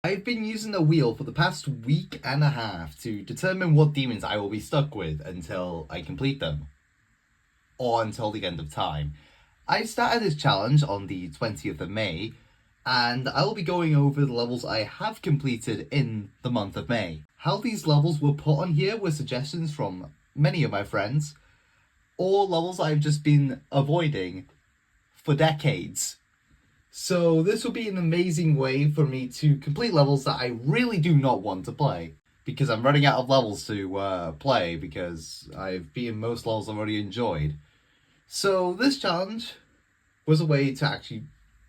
I've been using the wheel for the past week and a half to determine what demons I will be stuck with until I complete them, or until the end of time. I started this challenge on the 20th of May, and I will be going over the levels I have completed in the month of May. How these levels were put on here were suggestions from many of my friends, or levels I've just been avoiding for decades. So this will be an amazing way for me to complete levels that I really do not want to play, because I'm running out of levels to play because I've beaten most levels I've already enjoyed. So this challenge was a way to actually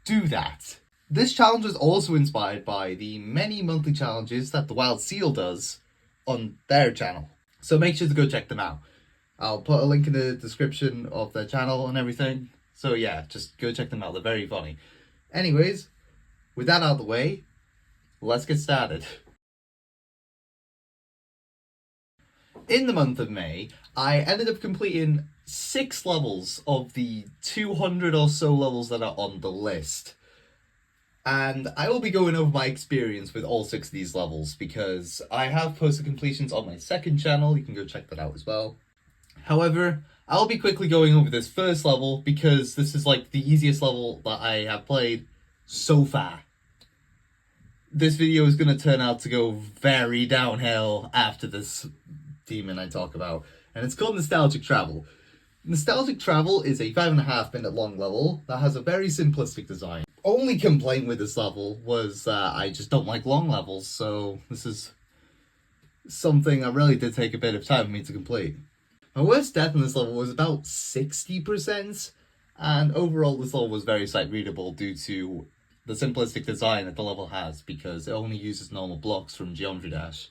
do that. This challenge was also inspired by the many monthly challenges that the Wild Seal does on their channel. So make sure to go check them out. I'll put a link in the description of their channel and everything. So yeah, just go check them out. They're very funny. Anyways, with that out of the way, let's get started. In the month of May, I ended up completing 6 levels of the 200 or so levels that are on the list. And I will be going over my experience with all 6 of these levels because I have posted completions on my second channel. You can go check that out as well. However, I'll be quickly going over this first level because this is like the easiest level that I have played so far. This video is going to turn out to go very downhill after this demon I talk about, and it's called Nostalgic Travel. Nostalgic Travel is a 5.5 minute long level that has a very simplistic design. Only complaint with this level was I just don't like long levels, so this is something that really did take a bit of time for me to complete. My worst death in this level was about 60%, and overall this level was very sight readable due to the simplistic design that the level has, because it only uses normal blocks from Geometry Dash,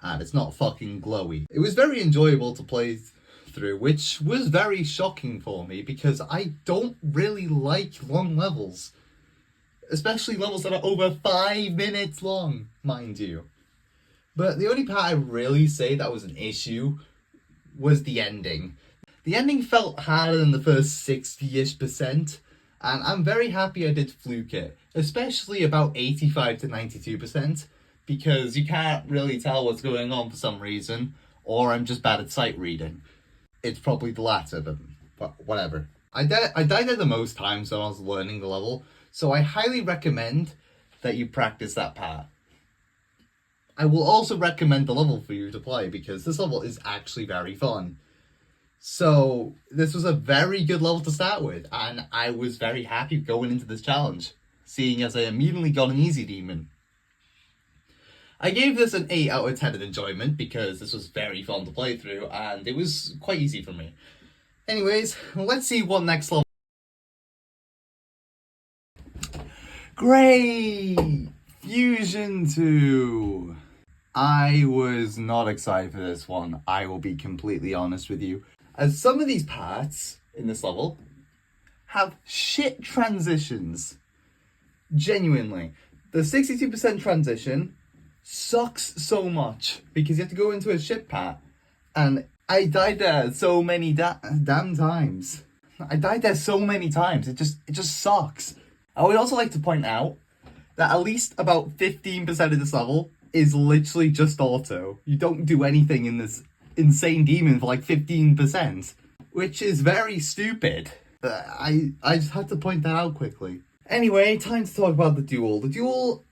and it's not fucking glowy. It was very enjoyable to play through, which was very shocking for me, because I don't really like long levels. Especially levels that are over 5 minutes long, mind you. But the only part I really say that was an issue was the ending. The ending felt harder than the first 60-ish%, and I'm very happy I did fluke it, especially about 85 to 92%, because you can't really tell what's going on for some reason, or I'm just bad at sight reading. It's probably the latter, but whatever. I died there the most times when I was learning the level, so I highly recommend that you practice that part. I will also recommend the level for you to play because this level is actually very fun. So this was a very good level to start with, and I was very happy going into this challenge, seeing as I immediately got an easy demon. I gave this an 8 out of 10 in enjoyment because this was very fun to play through and it was quite easy for me. Anyways, let's see what next level. Great! Fusion 2! I was not excited for this one, I will be completely honest with you, as some of these parts in this level have shit transitions. Genuinely. The 62% transition sucks so much because you have to go into a ship part, and I died there so many damn times. I died there so many times, it just sucks. I would also like to point out that at least about 15% of this level is literally just auto. You don't do anything in this insane demon for like 15%, which is very stupid. I just had to point that out quickly. Anyway, time to talk about the duel. The duel,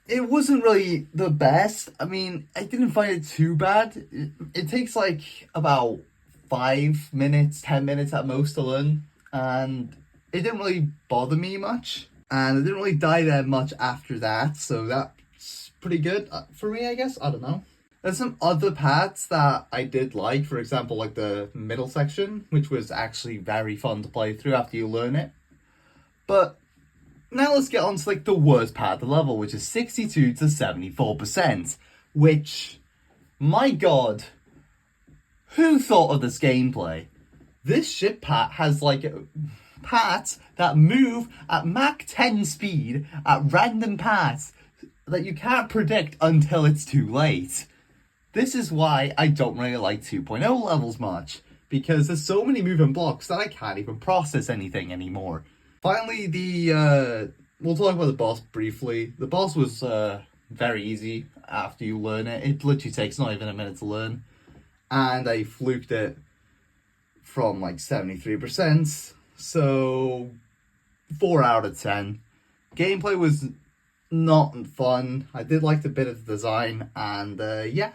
it wasn't really the best. I mean, I didn't find it too bad. It takes like about 5 minutes, 10 minutes at most to learn, and it didn't really bother me much. And I didn't really die there much after that, so that's pretty good for me, I guess. I don't know. There's some other parts that I did like, for example, like the middle section, which was actually very fun to play through after you learn it. But now let's get on to like the worst part of the level, which is 62 to 74%, which, my god, who thought of this gameplay? This ship part has like parts that move at Mach 10 speed at random parts that you can't predict until it's too late. This is why I don't really like 2.0 levels much, because there's so many moving blocks that I can't even process anything anymore. Finally, the we'll talk about the boss briefly. The boss was very easy after you learn it. It literally takes not even a minute to learn. And I fluked it from like 73%. So 4 out of 10. Gameplay was not fun. I did like the bit of the design, and yeah.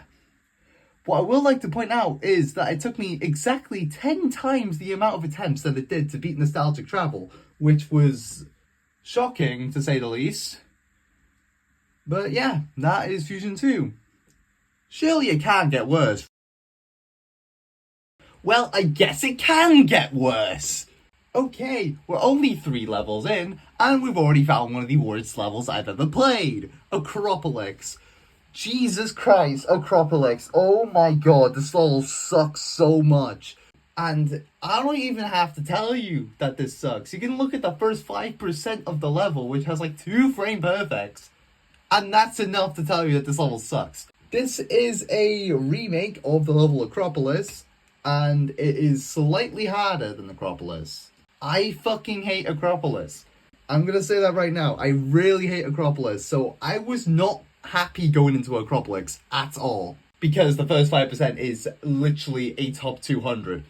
What I will like to point out is that it took me exactly 10 times the amount of attempts that it did to beat Nostalgic Travel, which was shocking to say the least. But yeah, that is Fusion 2. Surely it can't get worse. Well, I guess it can get worse. Okay, we're only 3 levels in, and we've already found one of the worst levels I've ever played. Acropolis. Jesus Christ, Acropolis. Oh my god, this level sucks so much. And I don't even have to tell you that this sucks. You can look at the first 5% of the level, which has like 2 frame perfects, and that's enough to tell you that this level sucks. This is a remake of the level Acropolis, and it is slightly harder than Acropolis. I fucking hate Acropolis. I'm gonna say that right now. I really hate Acropolis, so I was not happy going into Acropolis at all, because the first 5% is literally a top 200.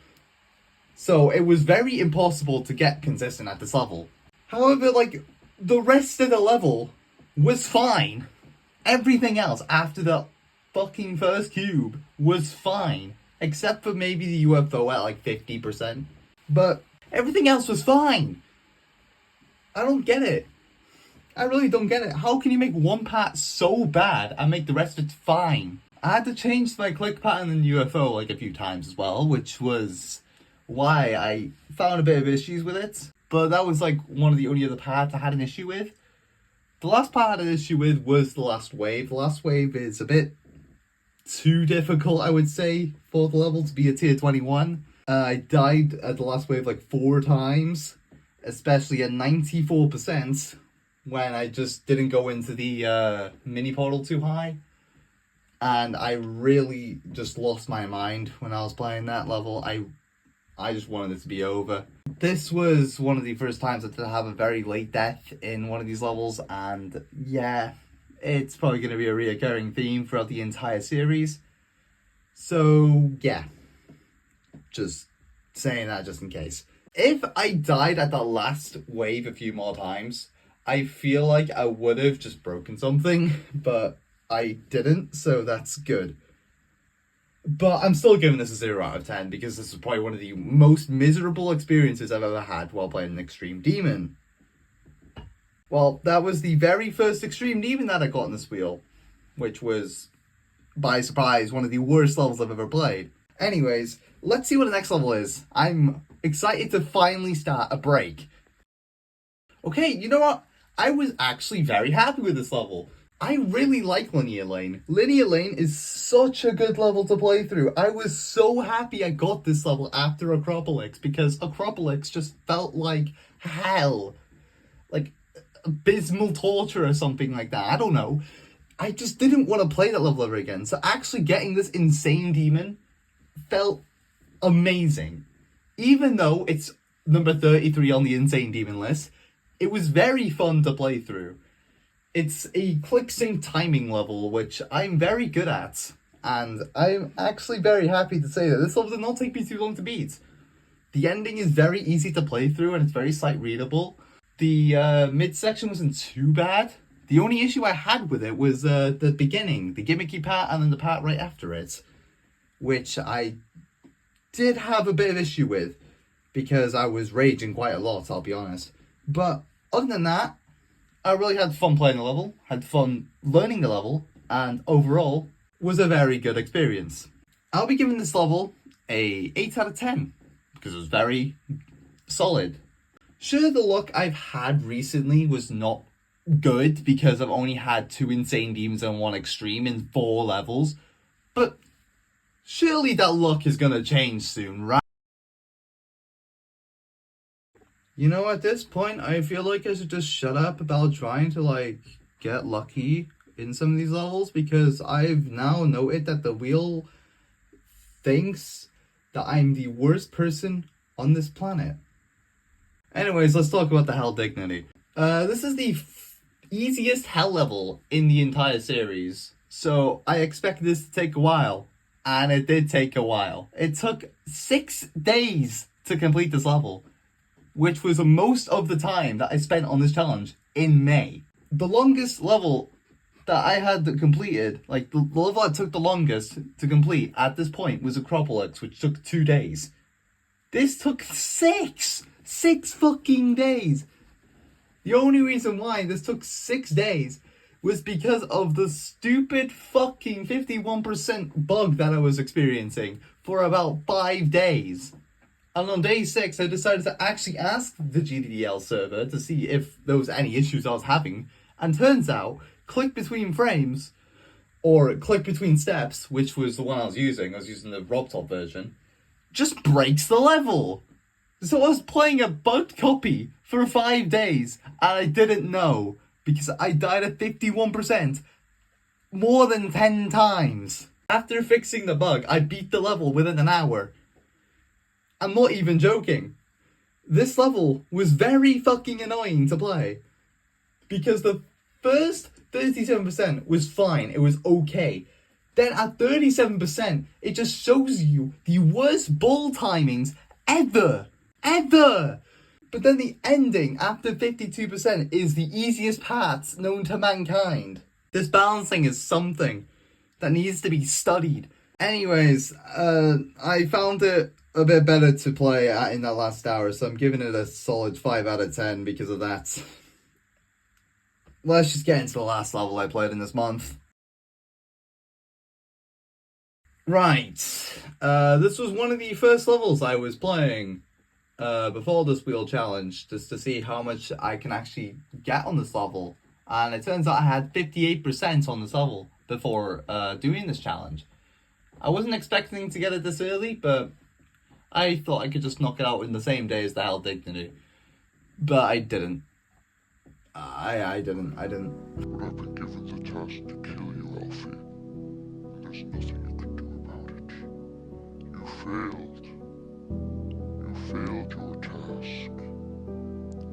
So it was very impossible to get consistent at this level. However, like, the rest of the level was fine. Everything else after the fucking first cube was fine, except for maybe the UFO at like 50%. But everything else was fine. I don't get it. I really don't get it. How can you make one part so bad and make the rest of it fine? I had to change my click pattern in UFO like a few times as well, which was why I found a bit of issues with it. But that was like one of the only other parts I had an issue with. The last part I had an issue with was the last wave. The last wave is a bit too difficult, I would say, for the level to be a tier 21. I died at the last wave like 4 times, especially at 94%, when I just didn't go into the mini portal too high. And I really just lost my mind when I was playing that level. I just wanted it to be over. This was one of the first times I did have a very late death in one of these levels, and yeah, it's probably going to be a reoccurring theme throughout the entire series. So yeah, just saying that just in case. If I died at the last wave a few more times, I feel like I would have just broken something, but I didn't, so that's good. But I'm still giving this a 0 out of 10 because this is probably one of the most miserable experiences I've ever had while playing an Extreme Demon. Well, that was the very first Extreme Demon that I got in this wheel, which was, by surprise, one of the worst levels I've ever played. Anyways, let's see what the next level is. I'm excited to finally start a break. Okay, you know what? I was actually very happy with this level. I really like Linear Lane. Linear Lane is such a good level to play through. I was so happy I got this level after Acropolis, because Acropolis just felt like hell. Like abysmal torture or something like that. I don't know. I just didn't want to play that level ever again. So actually getting this Insane Demon felt amazing. Even though it's number 33 on the Insane Demon list, it was very fun to play through. It's a click sync timing level, which I'm very good at. And I'm actually very happy to say that this level did not take me too long to beat. The ending is very easy to play through and it's very sight readable. The midsection wasn't too bad. The only issue I had with it was the beginning, the gimmicky part, and then the part right after it, which I did have a bit of issue with because I was raging quite a lot, I'll be honest. But other than that, I really had fun playing the level, had fun learning the level, and overall was a very good experience. I'll be giving this level a 8 out of 10 because it was very solid. Sure, the luck I've had recently was not good because I've only had 2 Insane Demons and 1 Extreme in 4 levels, but surely that luck is gonna change soon, right? You know, at this point, I feel like I should just shut up about trying to, like, get lucky in some of these levels, because I've now noted that the wheel thinks that I'm the worst person on this planet. Anyways, let's talk about the Hell Dignity. This is the easiest hell level in the entire series, so I expect this to take a while, and it did take a while. It took 6 days to complete this level, which was most of the time that I spent on this challenge in May. The longest level that I had completed, like the level that took the longest to complete at this point was Acropolis, which took 2 days. This took 6 fucking days. The only reason why this took 6 days was because of the stupid fucking 51% bug that I was experiencing for about 5 days. And on day 6, I decided to actually ask the GDDL server to see if there was any issues I was having. And turns out, click between frames, or click between steps, which was the one I was using the RobTop version, just breaks the level. So I was playing a bugged copy for 5 days, and I didn't know, because I died at 51% more than 10 times. After fixing the bug, I beat the level within an hour. I'm not even joking. This level was very fucking annoying to play, because the first 37% was fine, it was okay. Then at 37%, it just shows you the worst ball timings ever. But then the ending after 52% is the easiest part known to mankind. This balancing is something that needs to be studied. Anyways, I found it a bit better to play in that last hour, so I'm giving it a solid 5 out of 10 because of that. Let's just get into the last level I played in this month. Right, this was one of the first levels I was playing before this wheel challenge, just to see how much I can actually get on this level. And it turns out I had 58% on this level before doing this challenge. I wasn't expecting to get it this early, but I thought I could just knock it out in the same day as the Hell Dignity. But I didn't. I didn't. But I've been given the task to kill you, Alfie. And there's nothing you can do about it. You failed. You failed your task.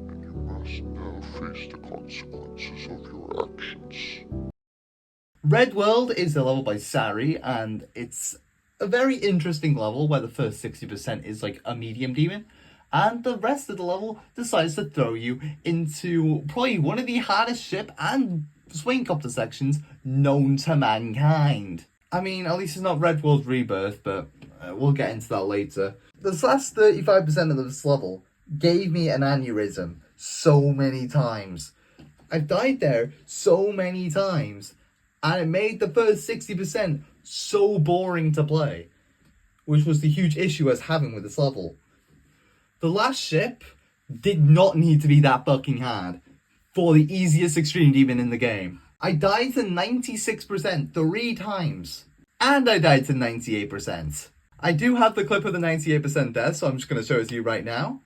And you must now face the consequences of your actions. Red World is a level by Sari, and it's a very interesting level where the first 60% is like a medium demon, and the rest of the level decides to throw you into probably one of the hardest ship and swing copter sections known to mankind. I mean, at least it's not Red World Rebirth, but we'll get into that later. This last 35% of this level gave me an aneurysm so many times. I've died there so many times, and it made the first 60% so boring to play, which was the huge issue I was having with this level. The last ship did not need to be that fucking hard for the easiest extreme demon in the game. I died to 96% 3 times, and I died to 98%. I do have the clip of the 98% death, so I'm just going to show it to you right now.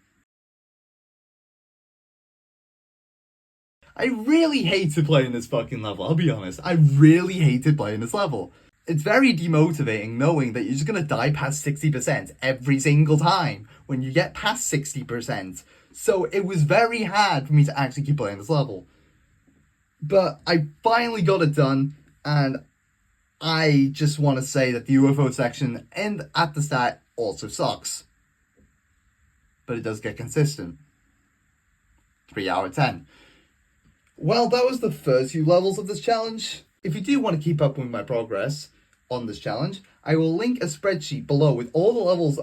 I really hated playing this fucking level, I'll be honest. I really hated playing this level. It's very demotivating knowing that you're just going to die past 60% every single time when you get past 60%. So it was very hard for me to actually keep playing this level. But I finally got it done, and I just want to say that the UFO section and at the start also sucks. But it does get consistent. 3 out of 10. Well, that was the first few levels of this challenge. If you do want to keep up with my progress on this challenge, I will link a spreadsheet below with all the levels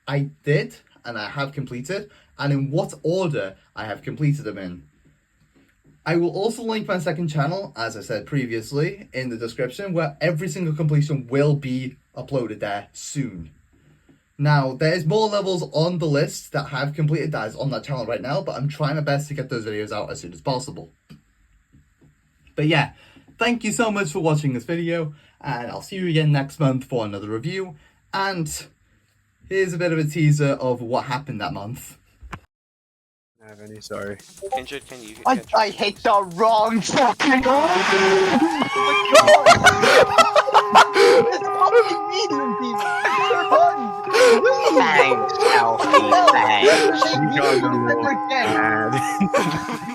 I did and I have completed, and in what order I have completed them in. I will also link my second channel, as I said previously, in the description, where every single completion will be uploaded there soon. Now, there's more levels on the list that have completed that is on that channel right now, but I'm trying my best to get those videos out as soon as possible. But yeah, thank you so much for watching this video, and I'll see you again next month for another review. And here's a bit of a teaser of what happened that month. I have any, sorry. Injured, can you? I hit the wrong fucking one! It's fucking medium demon! Thanks, Alfie, thanks. You got me.